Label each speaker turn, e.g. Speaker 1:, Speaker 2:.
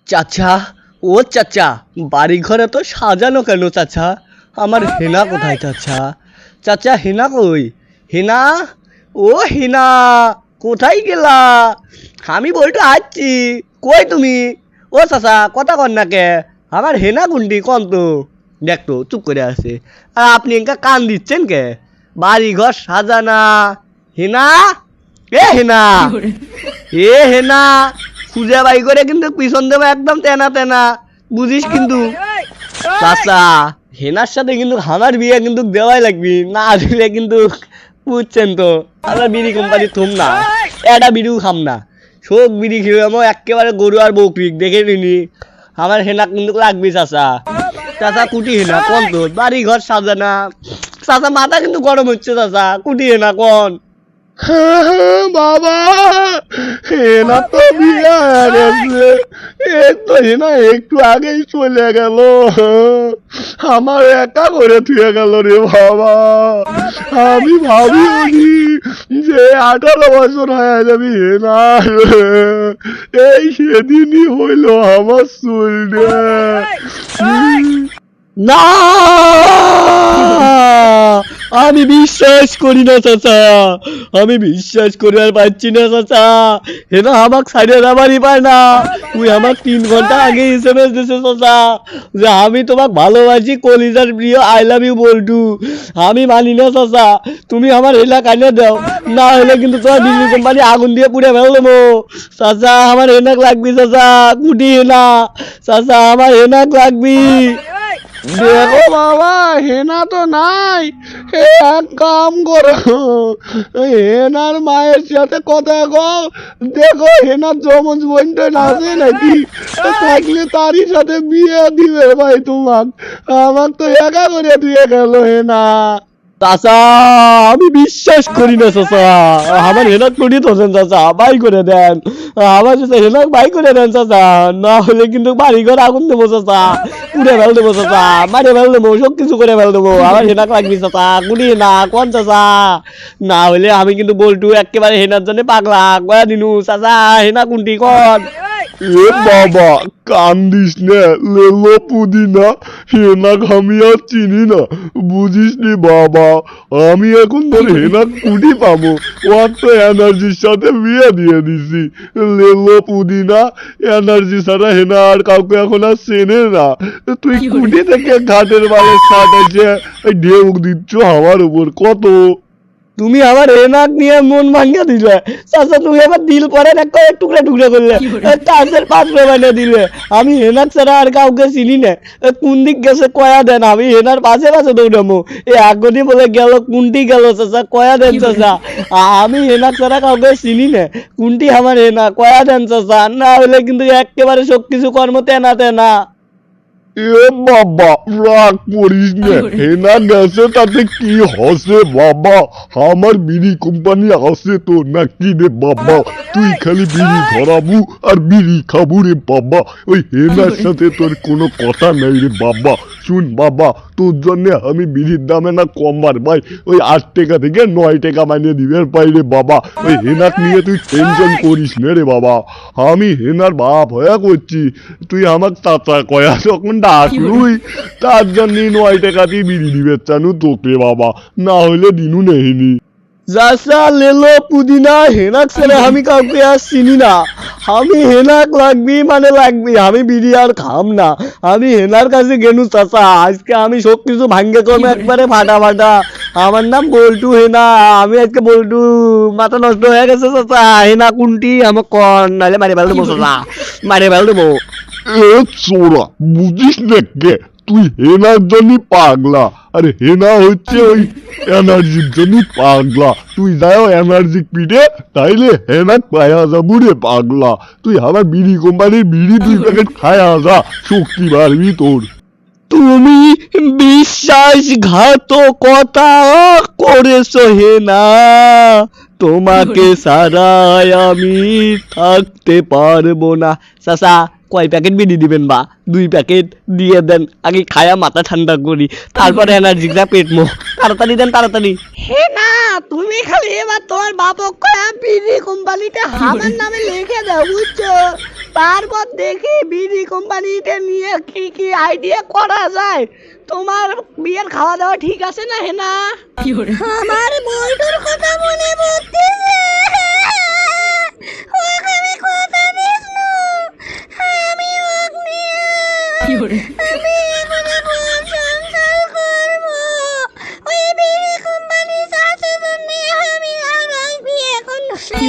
Speaker 1: চাচা, ও চাচা, বাড়ি ঘরে তো সাজানো কেন চাচা? আমার হেনা কোথায় চাচা? চাচা হেনা কই? হেনা, ও হেনা, কোথায় গেলা? আমি বলতো আসছি, কই তুমি? ও চাচা কথা কন না কে? আমার হেনা কোনটি কন তো? দেখতো চুপ করে আছে। আর আপনি এনকা কান দিচ্ছেন কে? বাড়ি ঘর সাজানা। হেনা, এ হেনা, এ হেনা, খুঁজে বাই করে কিন্তু পিছন দেবো একদম তেনা তেনা, বুঝিস কিন্তু। চাচা, হেনার সাথে কিন্তু আমার বিয়ে কিন্তু দেওয়াই লাগবে, না দিলে কিন্তু বুঝছেন তো আমরা বিড়ি কোম্পানি থুম না, এটা বিড়িও খাম না, শোক বিড়ি খেলাম একেবারে গরু আর বকরি দেখে নিনি। আমার হেনা কিন্তু লাগবি চাচা। চাচা কুটি হেনা কোন তো? বাড়ি ঘর সাজানা। চাচা মাথা কিন্তু গরম হচ্ছে চাচা, কুটি হেনা কোন?
Speaker 2: বাবা, হেনা তো বিয়ে হয়ে গেছে। এই তো হেনা একটু আগেই চলে গেল, আমার একা করে থুয়ে গেল রে বাবা। আমি ভাবিনি যে 18 বছর হয়ে যাবি হেনা, এই সেদিনই হইলো আমার চুল
Speaker 1: না, আমি বিশ্বাস করি না চাচা, আমি বিশ্বাস করি আর পাচ্ছি না চাচা। হেনা আমাকে সাইডে যাবারই পায় না। তুই আমাকে 3 ঘন্টা আগে এসএমএস দিছে চাচা যে আমি তোমাকে ভালোবাসি, কলিজার প্রিয়, আই লাভ ইউ বল্টু। আমি মানি না চাচা, তুমি আমার হেনা কানে দাও, না হলে কিন্তু তোমার বিজলি কোম্পানি আগুন দিয়ে পুড়ে ফেল দেবো। চাচা আমার হেনাক লাগবি চাচা, কুটি হেনা চাচা, আমার হেনাক লাগবি।
Speaker 2: দেখো বাবা, হেনা তো নাই। এক কাম করো, হেনার মায়ের সাথে কথা কও, দেখো হেনার যমজ বোনটা আছে নাকি, থাকলে তারই সাথে বিয়ে দিবে ভাই তোমাক। আমার তো একা করে দিয়ে গেল হেনা।
Speaker 1: চাচা আমি বিশ্বাস করি না চাচা, আমার হেনাক কুটি তোছেন চাচা, বাই করে দেন। আমার চাচা হেনাক বাই করে দেন চাচা, না হলে কিন্তু বাড়ি ঘর আগুন দেবো চাচা, পুড়ে ফেল দেবো চাচা, মারে ফেল দেবো, সব কিছু করে ফেল দেবো। আমার হেনাক লাগবি চাচা, কুটি না কোন চাচা, না হলে আমি কিন্তু বল্টু একেবারে হেনার জন্য পাগলা কয়া দিনু। চাচা হেনা কুন্টি কোন?
Speaker 2: এ বাবা, কান্দিস না, লেলো পুদিনা, হেনাক আমি আর চিনি না, বুঝিস নি বাবা। আমি এখন তোর হেনাক কুটি পাবো, ওর তো এনার্জির সাথে বিয়ে দিয়ে দিছি। লেলো পুদিনা, এনার্জি ছাড়া হেনা আর কাউকে এখন আর চেনে না। তুই কুটি থেকে ঘাটের বালের ছাট এসে ঢেউ দিচ্ছ আমার উপর কত।
Speaker 1: তুমি আমার হেনাক নিয়ে মন ভাঙ্গা দিলে চাচা, তুমি আমার দিল পরে না কয়েক টুকরা টুকরা করলে, তাদের পাত্র বানিয়ে দিলে। আমি হেনাক ছাড়া আর কাউকে চিনি না। কোন দিক গেছে কয়া দেন, আমি হেনার পাশে পাশে দৌড়ামো। আগনি বলে গেল, কোনটি গেল চাচা কয়া দেন চাচা। আমি হেনাক ছাড়া কাউকে চিনি না, কোনটি আমার হেনা কয়া দেন চাচা, না হলে কিন্তু একেবারে সব কিছু কর্ম তেনা তেনা।
Speaker 2: এ বাবা, রাগ করিস না, হেনা গেছে তাতে কি হসে বাবা, আমার বিড়ি কোম্পানি আছে তো নাকি রে বাবা, তুই খালি বিড়ি ধরাবু আর বিড়ি খাবু রে বাবা, ওই হেনার সাথে তোর কোনো কথা নাই রে বাবা। শুন বাবা, তোর জন্য আমি বিড়ির দামে না কমবার ভাই, ওই 8 টাকা থেকে 9 টাকা মানিয়ে দিবে পাই রে বাবা। ওই হেনাক নিয়ে তুই টেনশন করিস না রে বাবা, আমি হেনার বাপ হয়ে করছি, তুই আমার চাচা কয়া যখন ডাকলুই, তার জন্য 9 টাকা দিয়ে বিড়ি দিবে চানু তোকে বাবা, না হলে দিনু নেহিনি।
Speaker 1: চাচা লেলো পুদিনা, হেনাক ছেড়ে আমি কাউকে আর চিনি না। আমি হেনাক লাগবি মানে লাগবি, আমি বিড়ি আর খাম না, আমি হেনার কাছে গেনু চাচা। আজকে আমি সব কিছু ভাঙ্গে করবো একবারে ফাটা ফাটা। আমার নাম বল্টু হেনা, আমি আজকে বল্টু, মাথা নষ্ট হয়ে গেছে চাচা। হেনা কোনটি আমার কন, নাহলে মারি ফেল দেবো চাচা, মারি ফেল দেবো।
Speaker 2: এ চোরা, বুঝিস না কে, তুই হেনার জন্য পাগলা, আরে হেনা হচ্ছে ওই এনার্জির জন্য পাগলা। তুই যাও এনার্জি পিঠে, তাইলে হেনা পায়া যাবু রে পাগলা। তুই আমার বিড়ি কোম্পানির বিড়ি 2 প্যাকেট খায়া যা, শক্তি বাড়বি তোর।
Speaker 1: তুমি বিশ্বাসঘাতকতা করেছো হেনা, তোমাকে ছাড়াই আমি থাকতে পারবো না। চাচা কয় প্যাকেট বিড়ি দিবেন বা 2 প্যাকেট দিয়ে দেন, আগে খায়া মাথা ঠান্ডা করি, তারপরে এনার্জিটা পেটমো। তাড়াতাড়ি দেন তাড়াতাড়ি। হে না, তুমি খালি এবার তোমার বাপক কয়া বিড়ি কোম্পানিতে আমার নামে লিখে দাও, বুঝছো? তারপর দেখি বিড়ি কোম্পানিতে নিয়ে কি কি আইডিয়া করা যায়। তোমার বিয়ের খাওয়া দাওয়া ঠিক আছে না হেনা?
Speaker 3: আমার বউটার কথা মনে পড়তেছে। ওকে আমি কথা দিয়েছিলাম, আমি ওকে নিয়ে আমি এখানে বউ সংসার করবো। ওই বিড়ি কোম্পানি চাষের জন্য আমি আর বিয়ে করছি।